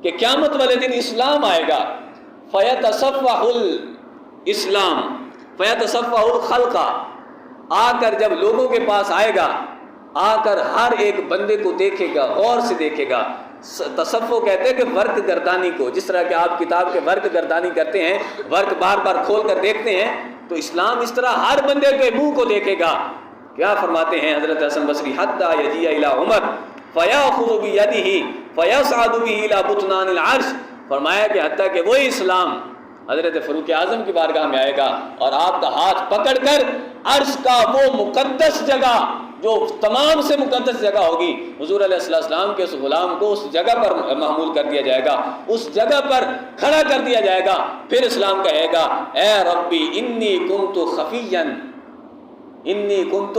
کہ قیامت والے دن اسلام آئے گا، فیتصفح الاسلام فیتصفح الخلق، آ کر جب لوگوں کے پاس آئے گا، آ کر ہر ایک بندے کو دیکھے گا، غور سے دیکھے گا۔ تصفح کہتے ہیں کہ ورق گردانی کو، جس طرح کہ آپ کتاب کے ورق گردانی کرتے ہیں، ورق بار بار کھول کر دیکھتے ہیں، تو اسلام اس طرح ہر بندے کے منہ کو دیکھے گا۔ کیا فرماتے ہیں حضرت حسن بصری، حتی یجیء الی عمر فیاخذ بیدہ فیصعد بہ الی بطنان العرش، فرمایا کہ حتیٰ کہ وہی اسلام حضرت فاروق اعظم کی بارگاہ میں آئے گا اور آپ کا ہاتھ پکڑ کر عرش کا وہ مقدس جگہ جو تمام سے مقدس جگہ ہوگی، حضور علیہ السلام کے اس غلام کو اس جگہ پر محمول کر دیا جائے گا، اس جگہ پر کھڑا کر دیا جائے گا۔ پھر اسلام کہے گا، اے ربی انی کنت خفیا، انی کنت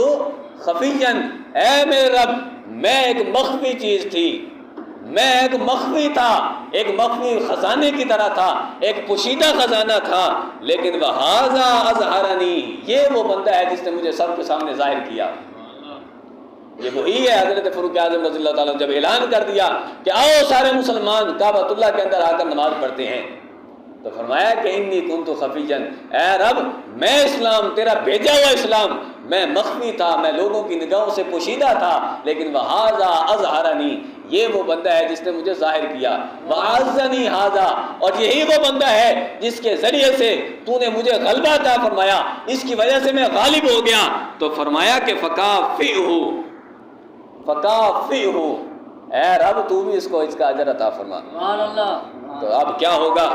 خفیا، اے میرے رب میں ایک مخفی چیز تھی، میں ایک مخفی تھا، ایک مخفی خزانے کی طرح تھا، ایک پوشیدہ خزانہ تھا، لیکن وہذا اظہرنی، یہ وہ بندہ ہے جس نے مجھے سب کے سامنے ظاہر کیا۔ یہ وہی ہے حضرت فاروق اعظم رضی اللہ تعالیٰ جب اعلان کر دیا کہ آؤ سارے مسلمان کعبۃ اللہ کے اندر آ کر نماز پڑھتے ہیں، تو فرمایا کہ انی کنت خفیا، اے رب میں اسلام تیرا بھیجا ہوا اسلام، میں مخفی تھا، میں لوگوں کی نگاہوں سے پوشیدہ تھا، لیکن وہذا اظہرنی، یہ وہ بندہ ہے جس نے مجھے ظاہر کیا، وعزنی ھذا، اور یہی وہ بندہ ہے جس کے ذریعے سے تو نے مجھے غلبہ عطا فرمایا، اس کی وجہ سے میں غالب ہو گیا۔ تو فرمایا کہ فکافئہ، اے رب تو بھی اس کو اس کا اجر عطا فرما۔ سبحان اللہ۔ تو اب کیا ہوگا؟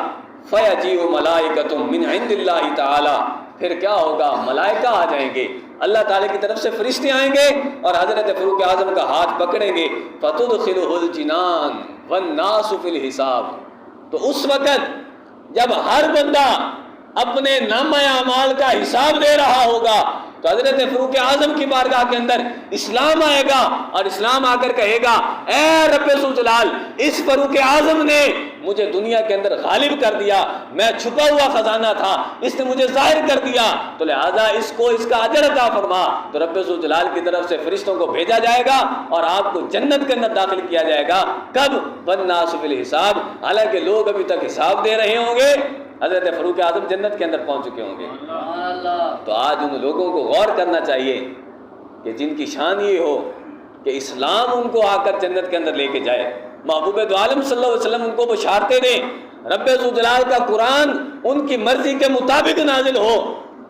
فَيَجِيءُ مَلَائِكَةٌ مِّنْ عِندِ اللَّهِ تَعَالَىٰ، پھر کیا ہوگا؟ ملائکہ آ جائیں گے، اللہ تعالیٰ کی طرف سے فرشتے آئیں گے اور حضرت فاروق اعظم کا ہاتھ پکڑیں گے، فَتُدْخِلُهُ الْجِنَانُ وَالنَّاسُ فِي الْحِسَابِ، تو اس وقت جب ہر بندہ اپنے نامہ اعمال کا حساب دے رہا ہوگا، تو حضرت فاروق اعظم کی بارگاہ کے اندر اسلام آئے گا اور اسلام آ کر کہے گا، اے رب ذوالجلال، اس فاروق اعظم نے مجھے دنیا کے اندر غالب کر دیا، میں چھپا ہوا خزانہ تھا، اس نے مجھے ظاہر کر دیا، تو لہذا اس کو اس کا اجر عطا فرما۔ تو رب ذوالجلال کی طرف سے فرشتوں کو بھیجا جائے گا اور آپ کو جنت کے اندر داخل کیا جائے گا۔ کب؟ والناس فی الحساب، حالانکہ لوگ ابھی تک حساب دے رہے ہوں گے، حضرت فاروق اعظم جنت کے اندر پہنچ چکے ہوں گے۔ تو آج ان لوگوں کو غور کرنا چاہیے کہ جن کی شان یہ ہو کہ اسلام ان کو آ کر جنت کے اندر لے کے جائے، محبوب دو عالم صلی اللہ علیہ وسلم ان کو بشارتیں دیں، رب ذوالجلال کا قرآن ان کی مرضی کے مطابق نازل ہو،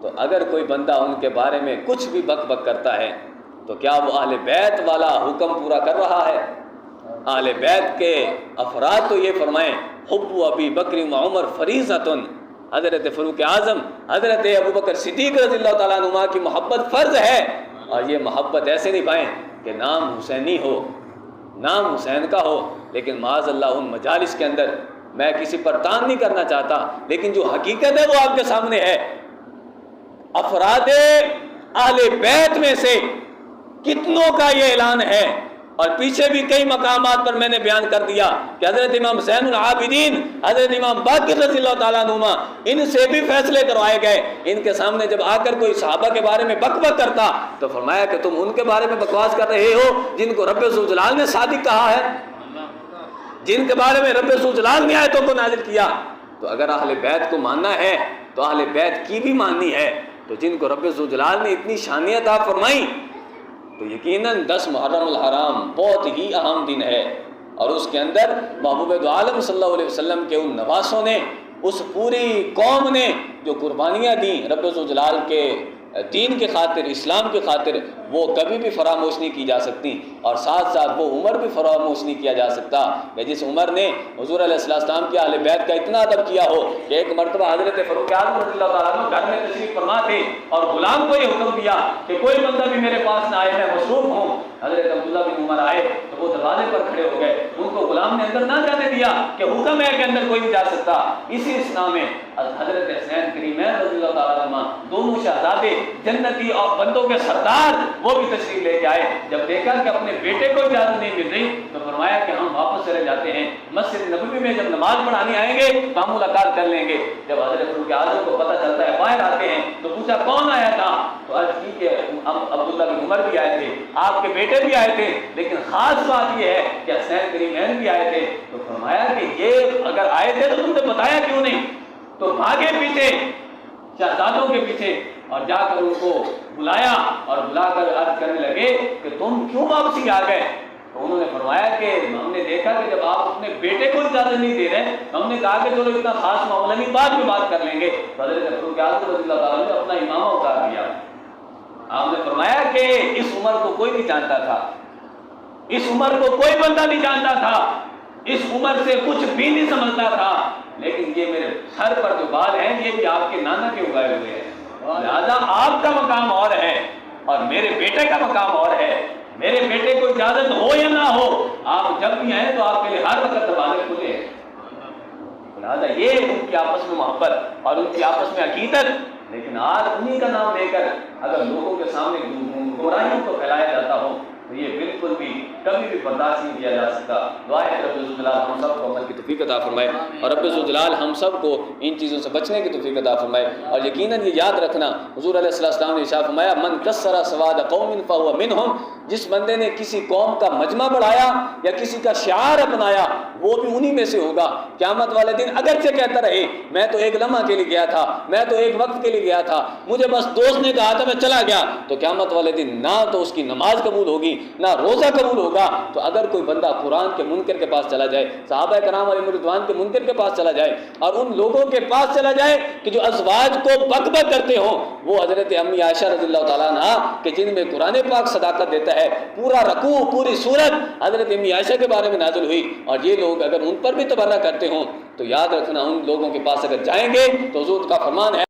تو اگر کوئی بندہ ان کے بارے میں کچھ بھی بک بک کرتا ہے تو کیا وہ اہل بیت والا حکم پورا کر رہا ہے؟ اہل بیت کے افراد تو یہ فرمائیں، حب ابی بکر و عمر فریضۃ، حضرت فاروق اعظم، حضرت ابوبکر صدیق رضی اللہ تعالیٰ عنہ کی محبت فرض ہے، اور یہ محبت ایسے نبھائیں کہ نام حسینی ہو، نام حسین کا ہو، لیکن معاذ اللہ ان مجالس کے اندر میں کسی پر تان نہیں کرنا چاہتا، لیکن جو حقیقت ہے وہ آپ کے سامنے ہے۔ افراد اہل بیت میں سے کتنوں کا یہ اعلان ہے، اور پیچھے بھی کئی مقامات پر میں نے بیان کر دیا کہ حضرت امام زین العابدین، حضرت امام باقر رضی اللہ تعالیٰ عنہ، ان سے بھی فیصلے کروائے گئے۔ ان کے سامنے جب آ کر کوئی صحابہ کے بارے میں بک بک کرتا تو فرمایا کہ تم ان کے بارے میں بکواس کر رہے ہو جن کو رب ذوالجلال نے صادق کہا ہے، جن کے بارے میں رب ذوالجلال نے آیتوں کو نازل کیا۔ تو اگر اہل بیت کو ماننا ہے تو اہل بیت کی بھی ماننی ہے، تو جن کو رب ذوالجلال نے اتنی شانیت عطا فرمائی، تو یقیناً 10 محرم الحرام بہت ہی اہم دن ہے، اور اس کے اندر محبوب دو عالم صلی اللہ علیہ وسلم کے ان نواسوں نے، اس پوری قوم نے جو قربانیاں دیں رب ذوالجلال کے دین کی خاطر، اسلام کی خاطر، وہ کبھی بھی فراموش نہیں کی جا سکتی، اور ساتھ ساتھ وہ عمر بھی فراموش نہیں کیا جا سکتا کہ جس عمر نے حضور علیہ السلام کے اہل بیت کا اتنا ادب کیا ہو کہ ایک مرتبہ حضرت فاروق اعظم رضی اللہ تعالیٰ عنہ گھر میں تشریف فرما تھے اور غلام کو یہ حکم دیا کہ کوئی بندہ بھی میرے پاس نہ آئے، میں مصروف ہوں۔ حضرت عبداللہ بن عمر آئے تو وہ دروازے پر کھڑے ہو گئے، ان کو غلام نے اندر نہ جانے دیا کہ حکم ہے کہ اندر کوئی نہیں جا سکتا۔ اسی اسلام میں حضرت حسین کریمین رضی اللہ تعالیٰ عنہ، دونوں شہزادے جنتی اور بندوں کے سردار، وہ بھی تشریف لے کے آئے۔ جب دیکھا کہ اپنے بیٹے کو اجازت نہیں مل رہی تو فرمایا کہ ہم واپس چلے جاتے ہیں، مسجد نبوی میں جب نماز پڑھانے آئیں گے تو ہم ملاقات کر لیں گے۔ جب حضرت فاروق اعظم کو پتہ چلتا ہے، باہر آتے ہیں تو پوچھا کون آیا تھا، تو عرض کی کہ عبداللہ بن عمر بھی آئے تھے، آپ کے بیٹے بھی آئے تھے، لیکن خاص بات یہ ہے کہ حسین کریمین بھی آئے آئے تھے تو فرمایا کہ یہ اگر آئے تھے تو تم نے بتایا کیوں نہیں؟ تو بھاگے پیچھے شہزادوں کے پیچھے اور جا کر ان کو بلایا اور بلا کر عرض کرنے لگے کہ تم کیوں واپسی آ گئے؟ تو انہوں نے فرمایا کہ ہم نے دیکھا کہ جب آپ اپنے بیٹے کو اجازت نہیں دے رہے تو ہم نے کہا کہ چلو اتنا خاص معاملہ نہیں، بعد میں بات کر لیں گے۔ حضرت فاروق اعظم رضی اللہ تعالیٰ نے اپنا امامہ اتار دیا۔ آپ نے فرمایا کہ اس عمر کو کوئی نہیں جانتا تھا، اس عمر کو کوئی بندہ نہیں جانتا تھا، اس عمر سے کچھ بھی نہیں سمجھتا تھا، لیکن یہ میرے سر پر جو بال ہیں یہ بھی آپ کے نانا کے اگائے ہوئے ہیں، لہذا آپ کا مقام اور ہے اور میرے بیٹے کا مقام اور ہے۔ میرے بیٹے کو اجازت ہو یا نہ ہو، آپ جب بھی آئیں تو آپ کے لیے ہر وقت دروازے کھلے ہیں۔ لہٰذا یہ ان کی آپس میں محبت اور ان کی آپس میں عقیدت، لیکن آج انہی کا نام لے کر اگر لوگوں کے سامنے گمراہیوں کو پھیلایا جاتا ہو تو یہ بالکل بھی کبھی بھی برداشت نہیں کیا جا سکتا۔ دعا ہے رب الجلال ہم سب کو عمل کی توفیق عطا فرمائے اور رب الجلال ہم سب کو ان چیزوں سے بچنے کی توفیق عطا فرمائے۔ اور یقیناً یہ یاد رکھنا، حضور علیہ السلام نے ارشاد فرمایا من کسر سواد قوم فہو منہم، جس بندے نے کسی قوم کا مجمع بڑھایا یا کسی کا شعار اپنایا وہ بھی انہی میں سے ہوگا۔ قیامت والے دن اگرچہ کہتا رہے میں تو ایک لمحہ کے لیے گیا تھا، میں تو ایک وقت کے لیے گیا تھا، مجھے بس دوست نے کہا تھا میں چلا گیا، تو قیامت والے دن نہ تو اس کی نماز قبول ہوگی نہ روزہ قبول ہوگا۔ تو اگر کوئی بندہ قرآن کے منکر کے پاس چلا جائے، صحابہ کرام علیہم رضوان کے منکر کے پاس چلا جائے اور ان لوگوں کے پاس چلا جائے کہ جو ازواج کو بک بک کرتے ہوں، وہ حضرت امی عائشہ رضی اللہ تعالیٰ عنہ کہ جن میں قرآن پاک صداقت دیتا ہے، پورا رکوع پوری سورت حضرت امی عائشہ کے بارے میں نازل ہوئی، اور یہ لوگ اگر ان پر بھی تبرہ کرتے ہوں تو یاد رکھنا ان لوگوں کے پاس اگر جائیں گے تو حضور کا فرمان ہے